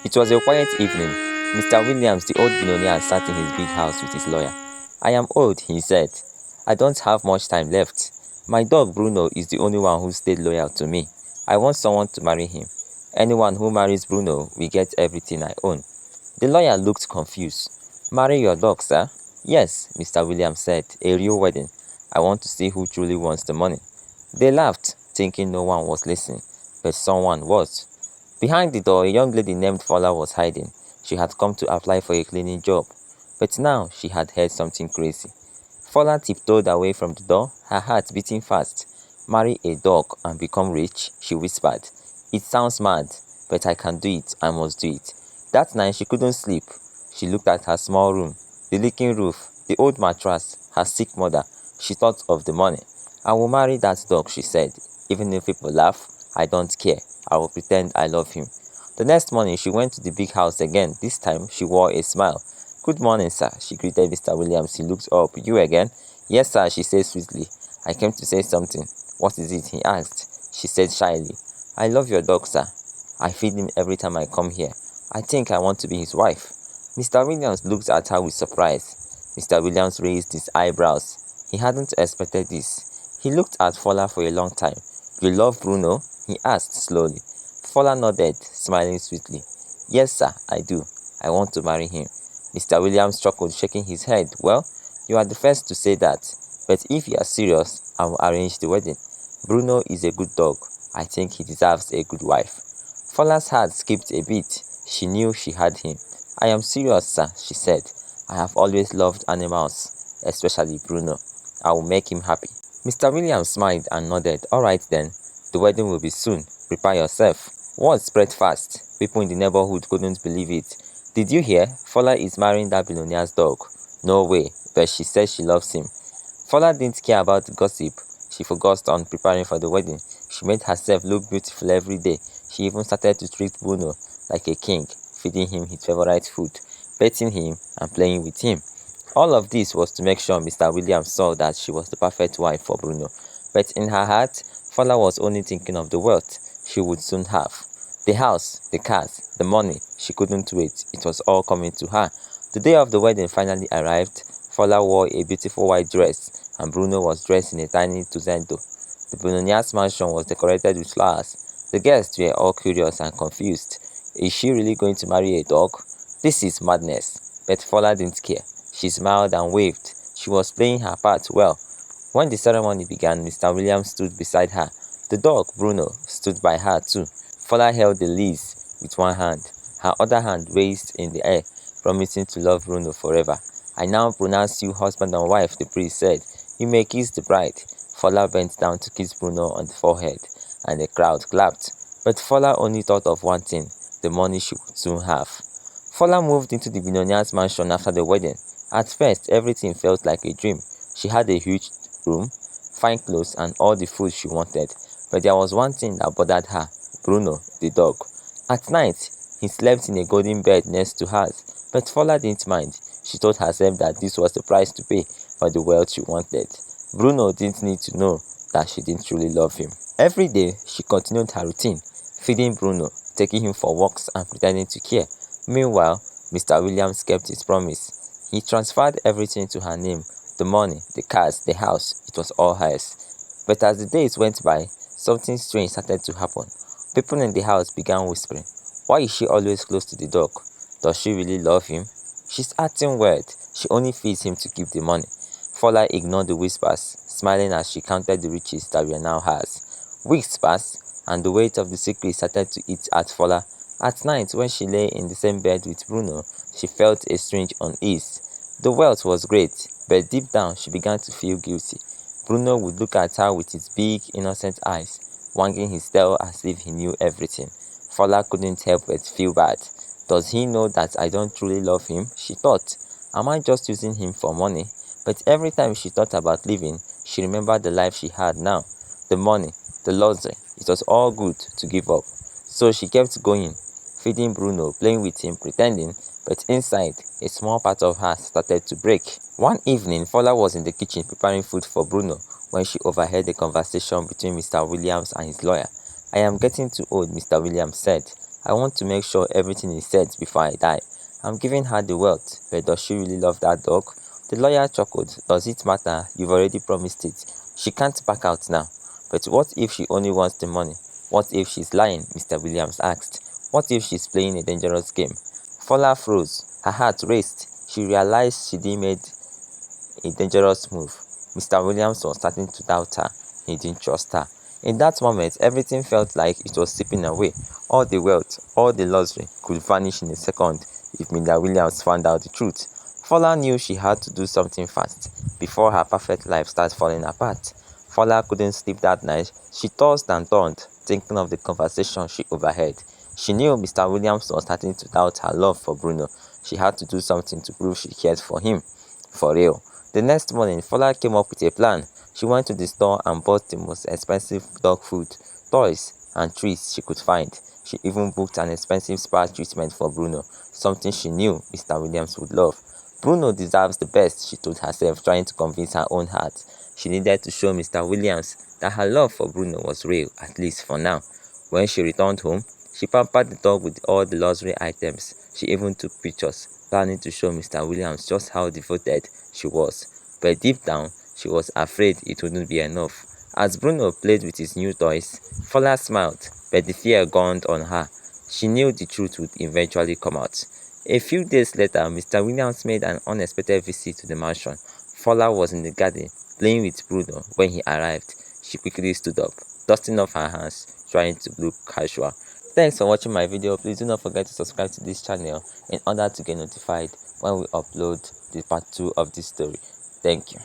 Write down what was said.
It was a quiet evening. Mr. Williams, the old billionaire, sat in his big house with his lawyer. "I am old," he said. "I don't have much time left. My dog Bruno is the only one who stayed loyal to me. I want someone to marry him. Anyone who marries Bruno will get everything I own." The lawyer looked confused. "Marry your dog, sir?" "Yes," Mr. Williams said. "A real wedding. I want to see who truly wants the money." They laughed, thinking no one was listening, but someone was. Behind the door, a young lady named Fola was hiding. She had come to apply for a cleaning job, but now she had heard something crazy. Fola tiptoed away from the door, her heart beating fast. "Marry a dog and become rich," she whispered. "It sounds mad, but I can do it. I must do it." That night she couldn't sleep. She looked at her small room, the leaking roof, the old mattress, her sick mother. She thought of the money. "I will marry that dog," she said. "Even if people laugh, I don't care. I will pretend I love him." The next morning, she went to the big house again. This time, she wore a smile. "Good morning, sir," she greeted Mr. Williams. He looked up. "You again?" "Yes, sir," she said sweetly. "I came to say something." "What is it?" he asked. She said shyly. "I love your dog, sir. I feed him every time I come here. I think I want to be his wife." Mr. Williams looked at her with surprise. Mr. Williams raised his eyebrows. He hadn't expected this. He looked at Fola for a long time. "You love Bruno?" he asked slowly. Fola nodded, smiling sweetly. "Yes, sir, I do. I want to marry him." Mr. Williams chuckled, shaking his head. "Well, you are the first to say that. But if you are serious, I will arrange the wedding. Bruno is a good dog. I think he deserves a good wife." Fola's heart skipped a beat. She knew she had him. "I am serious, sir," she said. "I have always loved animals, especially Bruno. I will make him happy." Mr. Williams smiled and nodded. "All right then. The wedding will be soon. Prepare yourself." Word spread fast. People in the neighborhood couldn't believe it. "Did you hear? Fola is marrying that billionaire's dog." "No way, but she says she loves him." Fola didn't care about the gossip. She focused on preparing for the wedding. She made herself look beautiful every day. She even started to treat Bruno like a king, feeding him his favorite food, petting him, and playing with him. All of this was to make sure Mr. Williams saw that she was the perfect wife for Bruno. But in her heart, Fola was only thinking of the wealth she would soon have. The house, the cars, the money. She couldn't wait. It was all coming to her. The day of the wedding finally arrived. Fola wore a beautiful white dress, and Bruno was dressed in a tiny tuxedo. The billionaire's mansion was decorated with flowers. The guests were all curious and confused. Is she really going to marry a dog? This is madness. But Fola didn't care. She smiled and waved. She was playing her part well. When the ceremony began, Mr. Williams stood beside her. The dog, Bruno, stood by her too. Fola held the leash with one hand, her other hand raised in the air, promising to love Bruno forever. "I now pronounce you husband and wife," the priest said. "You may kiss the bride." Fola bent down to kiss Bruno on the forehead, and the crowd clapped. But Fola only thought of one thing, the money she would soon have. Fola moved into the billionaire's mansion after the wedding. At first, everything felt like a dream. She had a huge room, fine clothes, and all the food she wanted. But there was one thing that bothered her, Bruno, the dog. At night, he slept in a golden bed next to hers. But Fola didn't mind. She told herself that this was the price to pay for the wealth she wanted. Bruno didn't need to know that she didn't truly love him. Every day, she continued her routine, feeding Bruno, taking him for walks, and pretending to care. Meanwhile, Mr. Williams kept his promise. He transferred everything to her name, the money, the cars, the house. It was all hers. But as the days went by, something strange started to happen. People in the house began whispering, "Why is she always close to the dog? Does she really love him? She's acting weird. She only feeds him to keep the money." Fola ignored the whispers, smiling as she counted the riches that were now hers. Weeks passed, and the weight of the secret started to eat at Fola. At night, when she lay in the same bed with Bruno, she felt a strange unease. The wealth was great, but deep down she began to feel guilty. Bruno would look at her with his big, innocent eyes, wagging his tail as if he knew everything. Fola couldn't help but feel bad. Does he know that I don't truly love him? She thought. Am I just using him for money? But every time she thought about leaving, she remembered the life she had now. The money, the luxury, it was all good to give up. So she kept going, feeding Bruno, playing with him, pretending, but inside, a small part of her started to break. One evening, Fola was in the kitchen preparing food for Bruno when she overheard a conversation between Mr. Williams and his lawyer. "I am getting too old," Mr. Williams said. I want to make sure everything is set before I die. I'm giving her the wealth, but does she really love that dog? The lawyer chuckled. Does it matter? You've already promised it. She can't back out now. But what if she only wants the money? What if she's lying? Mr. Williams asked. What if she's playing a dangerous game? Fola froze. Her heart raced. She realized she'd made a dangerous move. Mr. Williams was starting to doubt her. He didn't trust her. In that moment, everything felt like it was slipping away. All the wealth, all the luxury could vanish in a second if Mr. Williams found out the truth. Fola knew she had to do something fast before her perfect life started falling apart. Fola couldn't sleep that night. She tossed and turned, thinking of the conversation she overheard. She knew Mr. Williams was starting to doubt her love for Bruno. She had to do something to prove she cared for him. For real. The next morning, Fola came up with a plan. She went to the store and bought the most expensive dog food, toys, and treats she could find. She even booked an expensive spa treatment for Bruno, something she knew Mr. Williams would love. Bruno deserves the best, she told herself, trying to convince her own heart. She needed to show Mr. Williams that her love for Bruno was real, at least for now. When she returned home, she pampered the dog with all the luxury items. She even took pictures, planning to show Mr. Williams just how devoted she was. But deep down, she was afraid it wouldn't be enough. As Bruno played with his new toys, Fola smiled, but the fear dawned on her. She knew the truth would eventually come out. A few days later, Mr. Williams made an unexpected visit to the mansion. Fola was in the garden, playing with Bruno when he arrived. She quickly stood up, dusting off her hands, trying to look casual. Thanks for watching my video. Please do not forget to subscribe to this channel in order to get notified when we upload the part 2 of this story. Thank you.